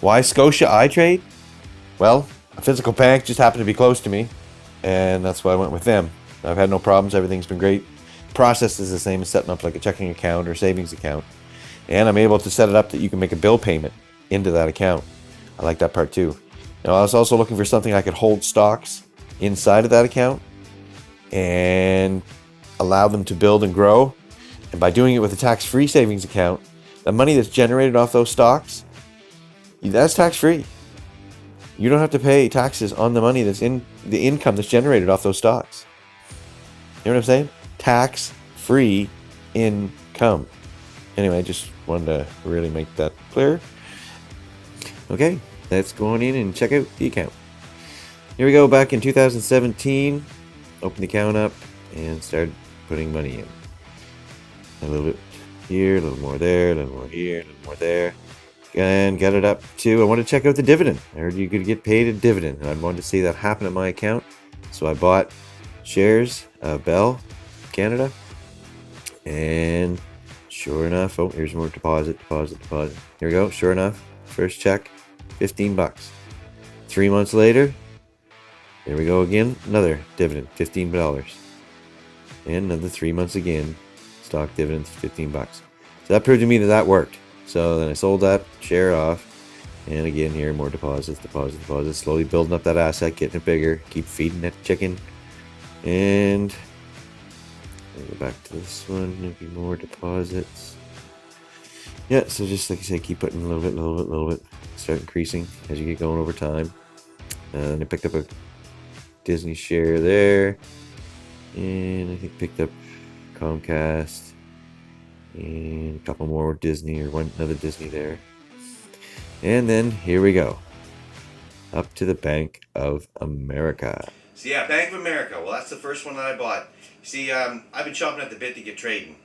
Why Scotia iTrade? Well, a physical bank just happened to be close to me, and that's why I went with them. I've had no problems. Everything's been great. Process is the same as setting up like a checking account or savings account. And I'm able to set it up that you can make a bill payment into that account. I like that part too. Now, I was also looking for something I could hold stocks inside of that account and allow them to build and grow. And by doing it with a tax-free savings account, the money that's generated off those stocks, that's tax-free. You don't have to pay taxes on the money that's in the income that's generated off those stocks. You know what I'm saying? Tax-free income. Anyway, I just wanted to really make that clear. Okay, let's go on in and check out the account. Here we go, back in 2017. Open the account up and start putting money in. A little bit here, a little more there, a little more here, a little more there. And got it up to, I want to check out the dividend. I heard you could get paid a dividend, and I wanted to see that happen at my account. So I bought shares of Bell Canada, and sure enough, oh, here's more deposit. Here we go, sure enough, first check, $15. 3 months later, there we go again, another dividend, $15. And another 3 months again, stock dividends, $15. So that proved to me that that worked. So then I sold that share off, and again here, more deposits, slowly building up that asset, getting it bigger, keep feeding that chicken. And I'll go back to this one, maybe more deposits. Yeah, so just like I said, keep putting a little bit, start increasing as you get going over time. And I picked up a Disney share there, and I think picked up Comcast, and a couple more Disney, or another Disney there. And then here we go, up to the Bank of America. So yeah, Bank of America. Well, that's the first one that I bought. See, I've been chomping at the bit to get trading,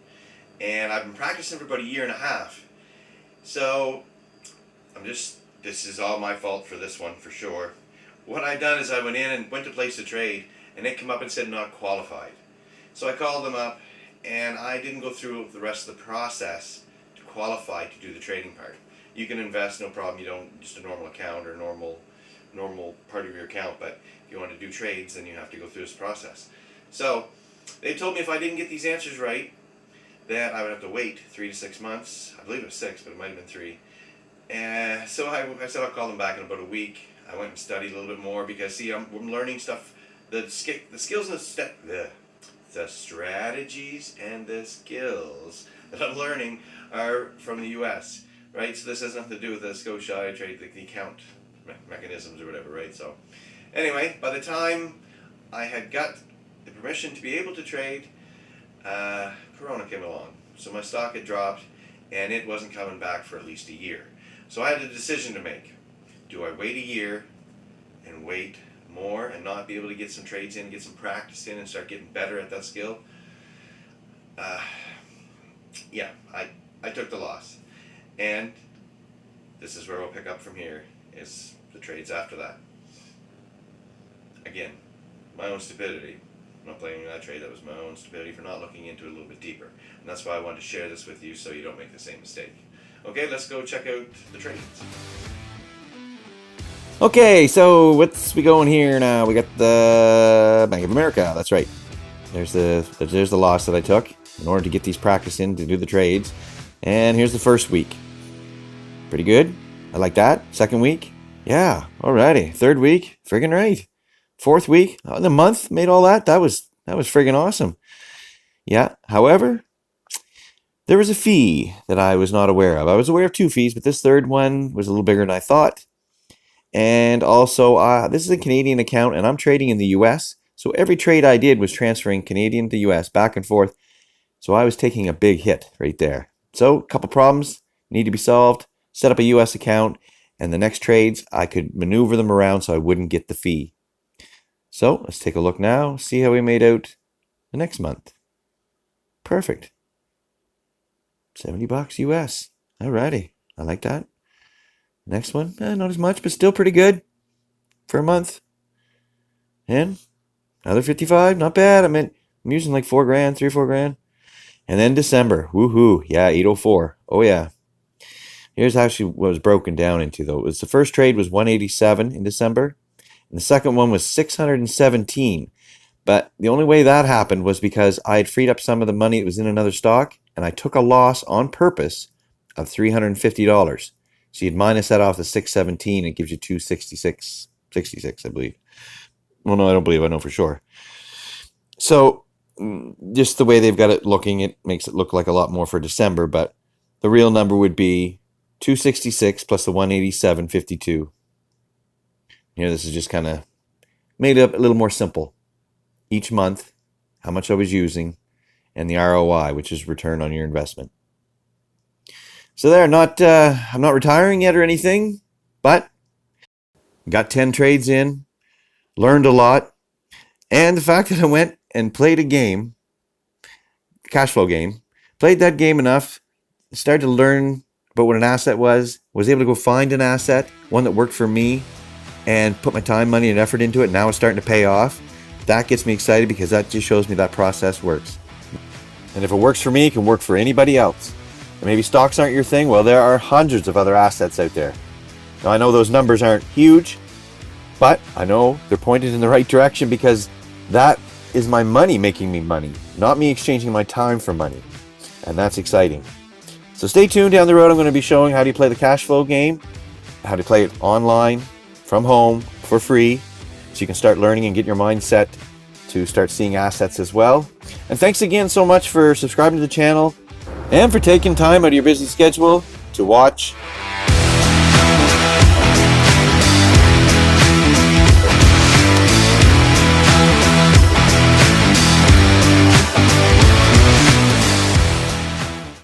and I've been practicing for about a year and a half. So this is all my fault for this one for sure. What I done is I went in and went to place a trade, and they come up and said not qualified. So I called them up, and I didn't go through the rest of the process to qualify to do the trading part. You can invest, no problem. You don't, just a normal account or normal part of your account, but if you want to do trades, then you have to go through this process. So they told me if I didn't get these answers right, that I would have to wait 3 to 6 months. I believe it was 6, but it might have been 3. And so I said I'll call them back in about a week. I went and studied a little bit more because, see, I'm learning stuff, the skills and the strategies and the skills that I'm learning are from the U.S., right? So this has nothing to do with the Scotia iTrade, the account mechanisms or whatever, right? So anyway, by the time I had got the permission to be able to trade, Corona came along. So my stock had dropped, and it wasn't coming back for at least a year. So I had a decision to make. Do I wait a year and wait more and not be able to get some trades in, get some practice in, and start getting better at that skill? Yeah, I took the loss. And this is where we'll pick up from here, is the trades after that. Again, my own stupidity. I'm not blaming that trade, that was my own stupidity for not looking into it a little bit deeper. And that's why I wanted to share this with you so you don't make the same mistake. Okay, let's go check out the trades. Okay, so what's we going here now? We got the Bank of America. That's right. There's the loss that I took in order to get these practice in to do the trades. And here's the first week. Pretty good. I like that. Second week. Yeah, alrighty. Third week. Friggin' right. Fourth week. The month made all that. That was friggin' awesome. Yeah. However, there was a fee that I was not aware of. I was aware of 2 fees, but this third one was a little bigger than I thought. And also, this is a Canadian account, and I'm trading in the U.S., so every trade I did was transferring Canadian to U.S., back and forth. So I was taking a big hit right there. So a couple problems need to be solved. Set up a U.S. account, and the next trades, I could maneuver them around so I wouldn't get the fee. So let's take a look now, see how we made out the next month. Perfect. $70 US. Alrighty, I like that. Next one, not as much, but still pretty good for a month. And another 55, not bad. I'm using like 4 grand, 3 or 4 grand. And then December, woohoo, yeah, 804. Oh yeah. Here's how she was broken down into, though. It was the first trade was 187 in December, and the second one was 617. But the only way that happened was because I had freed up some of the money that was in another stock, and I took a loss on purpose of $350. So you'd minus that off the 617, it gives you 266, I believe. Well, no, I don't believe, I know for sure. So just the way they've got it looking, it makes it look like a lot more for December, but the real number would be 266 plus the 187.52. Here, this is just kind of made it up a little more simple. Each month, how much I was using, and the ROI, which is return on your investment. So there, I'm not retiring yet or anything, but got 10 trades in, learned a lot, and the fact that I went and played a game, cash flow game, played that game enough, started to learn about what an asset was able to go find an asset, one that worked for me, and put my time, money, and effort into it. Now it's starting to pay off. That gets me excited because that just shows me that process works. And if it works for me, it can work for anybody else. And maybe stocks aren't your thing. Well, there are hundreds of other assets out there. Now, I know those numbers aren't huge, but I know they're pointed in the right direction because that is my money making me money, not me exchanging my time for money. And that's exciting. So stay tuned. Down the road, I'm going to be showing how do you play the cash flow game, how to play it online, from home, for free, so you can start learning and get your mind set to start seeing assets as well. And thanks again so much for subscribing to the channel and for taking time out of your busy schedule to watch